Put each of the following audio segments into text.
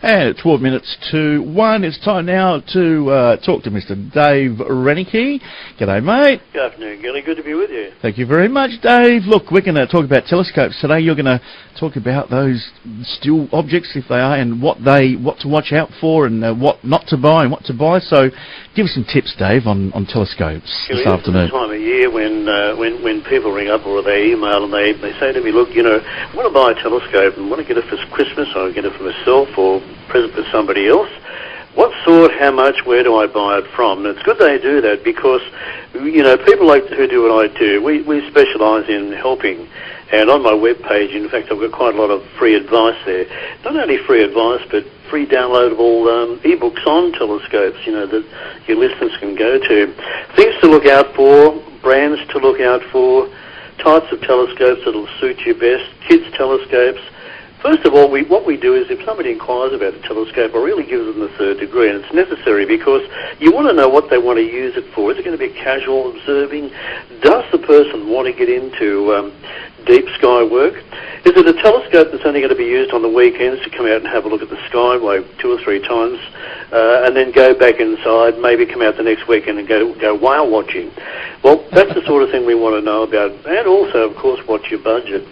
And at 12 minutes to 1, it's time now to talk to Mr. Dave Renicky. G'day, mate. Good afternoon, Gilly. Good to be with you. Thank you very much, Dave. Look, we're going to talk about telescopes today. You're going to talk about those still objects, if they are, and what to watch out for, and what not to buy and what to buy. So, give us some tips, Dave, on telescopes this afternoon. It's the time of year when people ring up or they email and they say to me, look, I want to buy a telescope and want to get it for Christmas, or get it for myself, or present for somebody else. What sort, how much, where do I buy it from? And it's good they do that because, people like who do what I do, we specialise in helping. And on my webpage, in fact, I've got quite a lot of free advice there. Not only free advice, but free downloadable e-books on telescopes, that your listeners can go to. Things to look out for, brands to look out for, types of telescopes that'll suit you best, kids' telescopes. First of all, what we do is if somebody inquires about a telescope, I really give them the third degree, and it's necessary because you want to know what they want to use it for. Is it going to be casual observing? Does the person want to get into deep sky work? Is it a telescope that's only going to be used on the weekends to come out and have a look at the sky like 2 or 3 times, and then go back inside, maybe come out the next weekend and go whale watching? Well, that's the sort of thing we want to know about, and also, of course, what's your budget?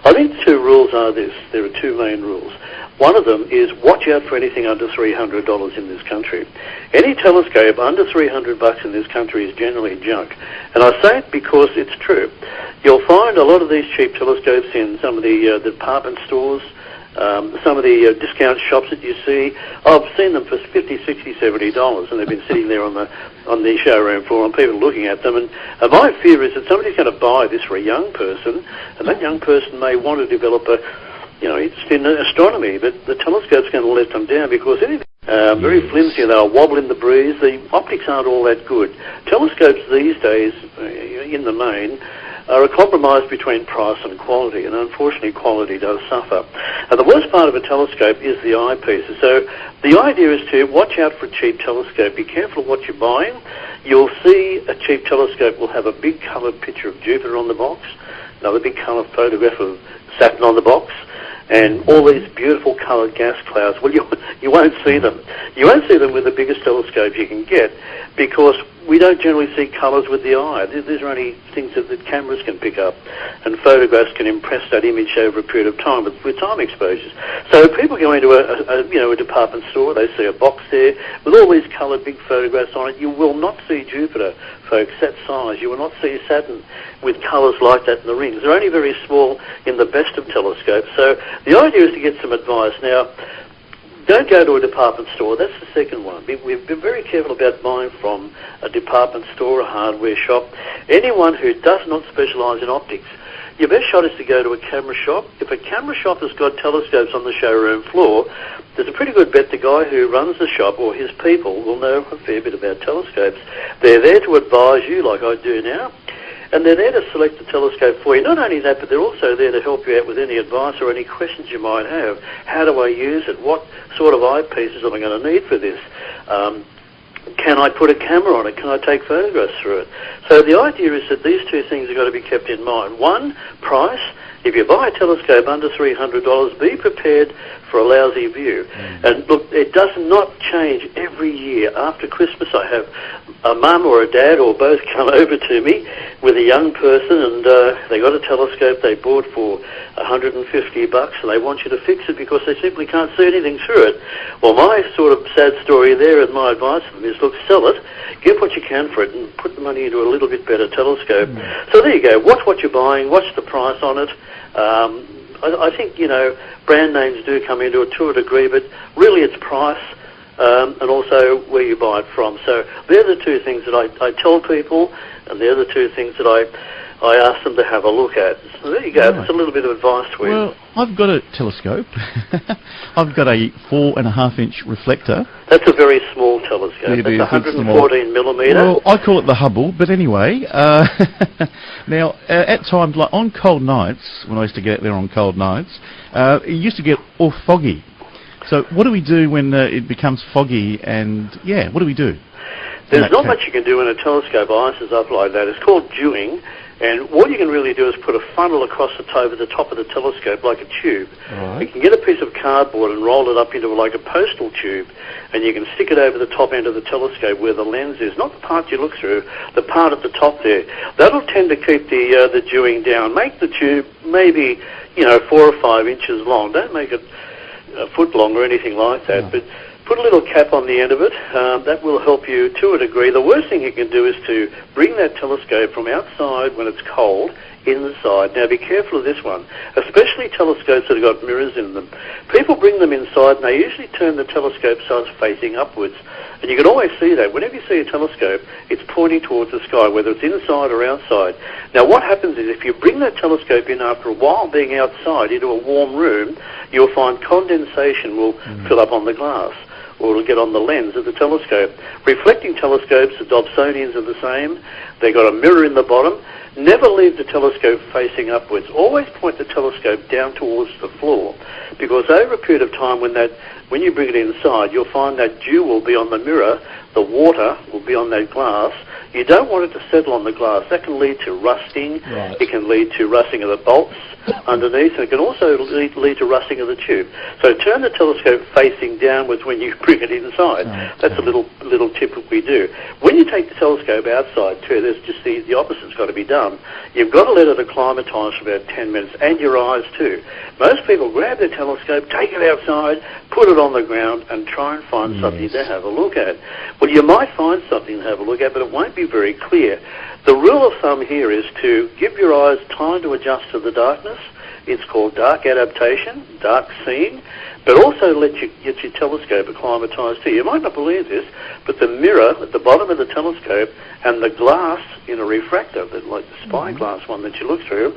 I think the 2 rules are this. There are 2 main rules. One of them is watch out for anything under $300 in this country. Any telescope under $300 in this country is generally junk. And I say it because it's true. You'll find a lot of these cheap telescopes in some of the department stores, some of the discount shops that you see. I've seen them for $50, $60, $70, and they've been sitting there on the showroom floor and people looking at them. And my fear is that somebody's going to buy this for a young person, and that young person may want to develop it's in astronomy, but the telescope's going to let them down because anything very flimsy, they'll wobble in the breeze. The optics aren't all that good. Telescopes these days, in the main, are a compromise between price and quality, and unfortunately quality does suffer. And the worst part of a telescope is the eyepieces. So the idea is to watch out for a cheap telescope. Be careful of what you're buying. You'll see a cheap telescope will have a big coloured picture of Jupiter on the box, another big coloured photograph of Saturn on the box, and all these beautiful coloured gas clouds. Well, you won't see them. You won't see them with the biggest telescope you can get because we don't generally see colours with the eye. These are only things that the cameras can pick up, and photographs can impress that image over a period of time with time exposures. So people go into a department store, they see a box there with all these coloured big photographs on it. You will not see Jupiter, folks, that size. You will not see Saturn with colours like that in the rings. They're only very small in the best of telescopes. So the idea is to get some advice. Now, don't go to a department store. That's the second one. We've been very careful about buying from a department store, a hardware shop, anyone who does not specialise in optics. Your best shot is to go to a camera shop. If a camera shop has got telescopes on the showroom floor, there's a pretty good bet the guy who runs the shop or his people will know a fair bit about telescopes. They're there to advise you like I do now. And they're there to select the telescope for you. Not only that, but they're also there to help you out with any advice or any questions you might have. How do I use it? What sort of eyepieces am I going to need for this? Can I put a camera on it? Can I take photographs through it? So the idea is that these 2 things have got to be kept in mind. One, price. If you buy a telescope under $300, be prepared for a lousy view. And look, it does not change every year. After Christmas, I have a mum or a dad or both come over to me with a young person, and they got a telescope they bought for $150, and they want you to fix it because they simply can't see anything through it. Well, my sort of sad story there, and my advice to them is, look, sell it, get what you can for it, and put the money into a little bit better telescope. So there you go. Watch what you're buying. Watch the price on it. I think, brand names do come into it to a degree, but really it's price and also where you buy it from. So they're the 2 things that I tell people, and they're the 2 things that I ask them to have a look at. So there you go. Right. That's a little bit of advice for you. Well, I've got a telescope. I've got a 4.5-inch reflector. That's a very small telescope. That's 114 millimetre. Well, I call it the Hubble, but anyway. Now, at times, like on cold nights, when I used to get out there on cold nights, it used to get all foggy. So what do we do when it becomes foggy? And, what do we do? There's not much you can do when a telescope ices up like that. It's called dewing. And what you can really do is put a funnel across over the top of the telescope like a tube. Right. You can get a piece of cardboard and roll it up into like a postal tube, and you can stick it over the top end of the telescope where the lens is, not the part you look through, the part at the top there. That'll tend to keep the dewing down. Make the tube maybe 4 or 5 inches long. Don't make it a foot long or anything like that, but put a little cap on the end of it. That will help you to a degree. The worst thing you can do is to bring that telescope from outside when it's cold inside. Now be careful of this one, especially telescopes that have got mirrors in them. People bring them inside and they usually turn the telescope so it's facing upwards. And you can always see that. Whenever you see a telescope, it's pointing towards the sky, whether it's inside or outside. Now what happens is if you bring that telescope in after a while being outside into a warm room, you'll find condensation will fill up on the glass, or it'll get on the lens of the telescope. Reflecting telescopes, the Dobsonians are the same. They've got a mirror in the bottom. Never leave the telescope facing upwards. Always point the telescope down towards the floor, because over a period of time when you bring it inside, you'll find that dew will be on the mirror, the water will be on that glass. You don't want it to settle on the glass. That can lead to rusting. Right. It can lead to rusting of the bolts underneath, and it can also lead to rusting of the tube. So turn the telescope facing downwards when you bring it inside. Okay. That's a little tip that we do. When you take the telescope outside too, there's just the opposite's got to be done. You've got to let it acclimatise for about 10 minutes, and your eyes too. Most people grab their telescope, take it outside, put it on the ground, and try and find something to have a look at. Well, you might find something to have a look at, but it won't be very clear. The rule of thumb here is to give your eyes time to adjust to the darkness. It's called dark adaptation, dark seeing, but also get your telescope acclimatised too. You might not believe this, but the mirror at the bottom of the telescope and the glass in a refractor, like the spyglass one that you look through,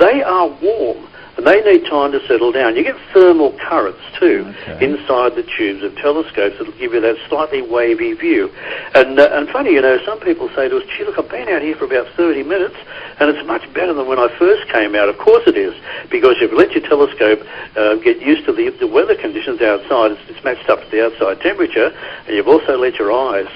they are warm. And they need time to settle down. You get thermal currents too inside the tubes of telescopes that'll give you that slightly wavy view. And funny, some people say to us, gee, look, I've been out here for about 30 minutes and it's much better than when I first came out. Of course it is, because you've let your telescope get used to the weather conditions outside. It's matched up to the outside temperature, and you've also let your eyes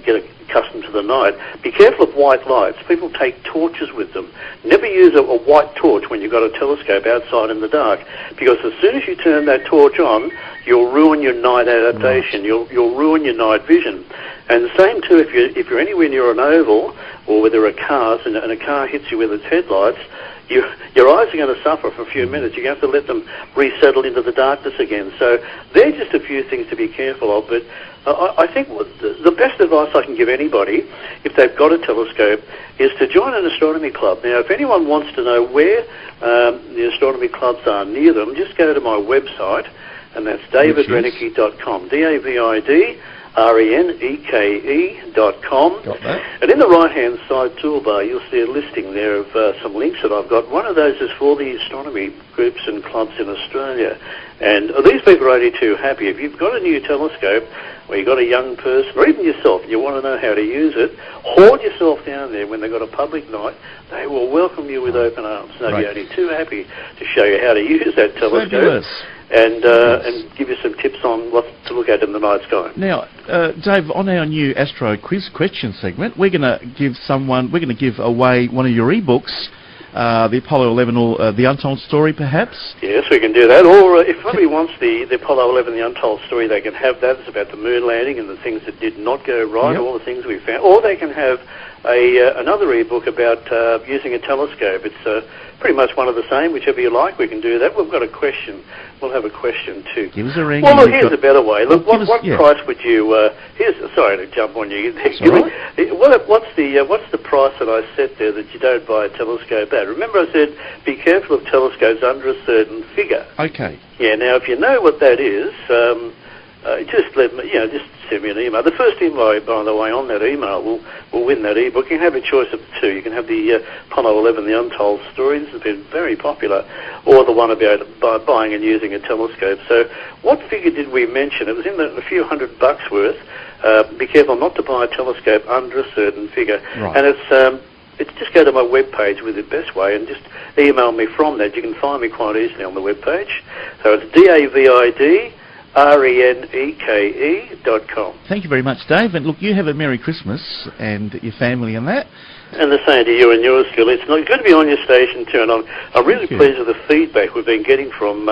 get accustomed to the night. Be careful of white lights. People take torches with them. Never use a white torch when you've got a telescope outside in the dark, because as soon as you turn that torch on, you'll ruin your night adaptation. Right. You'll ruin your night vision. And the same too if you're anywhere near an oval or where there are cars and a car hits you with its headlights, your eyes are going to suffer for a few minutes. You're going to have to let them resettle into the darkness again. So they're just a few things to be careful of. But I think the best advice I can give anybody, if they've got a telescope, is to join an astronomy club. Now, if anyone wants to know where the astronomy clubs are near them, just go to my website, and that's davidreneke.com, DAVIDRENEKE.com. Got that. And in the right-hand side toolbar, you'll see a listing there of some links that I've got. One of those is for the astronomy groups and clubs in Australia. And these people are only too happy. If you've got a new telescope, or you've got a young person, or even yourself, and you want to know how to use it, haul yourself down there when they've got a public night. They will welcome you with open arms. They'll be only too happy to show you how to use that telescope. Fabulous. And give you some tips on what to look at in the night sky. Now, Dave, on our new Astro Quiz question segment, we're going to give away one of your ebooks, the Apollo 11 or the Untold Story, perhaps. Yes, we can do that. Or if somebody wants the Apollo 11, the Untold Story, they can have that. It's about the moon landing and the things that did not go right, all the things we found. Or they can have another ebook about using a telescope. It's pretty much one of the same, whichever you like. We can do that. We've got a question. We'll have a question too. Give us a ring. Well, look, here's a better way. Look, what price would you? Sorry to jump on you. What's the price that I set there that you don't buy a telescope at? Remember, I said be careful of telescopes under a certain figure. Okay. Yeah. Now, if you know what that is, just let me. Just send me an email. The first email, by the way, on that email will win that ebook. You can have a choice of two. You can have the Apollo 11, the Untold Story. This has been very popular, or the one about buying and using a telescope. So, what figure did we mention? It was in a few $100 worth. Be careful not to buy a telescope under a certain figure. Right. And it's just go to my webpage with the best way and just email me from that. You can find me quite easily on the webpage. So it's DAVID RENEKE.com. Thank you very much, Dave. And look, you have a Merry Christmas and your family and that. And the same to you and yours, Phil. It's good to be on your station too, and I'm really pleased with the feedback we've been getting from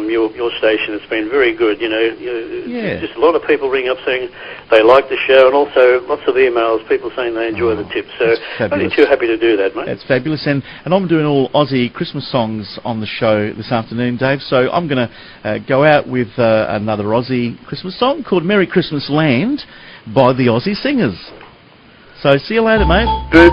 your station. It's been very good. Just a lot of people ring up saying they like the show, and also lots of emails, people saying they enjoy the tips. So only too happy to do that, mate. That's fabulous. And I'm doing all Aussie Christmas songs on the show this afternoon, Dave. So I'm going to go out with another Aussie Christmas song called Merry Christmas Land by the Aussie Singers. So see you later, mate. Good.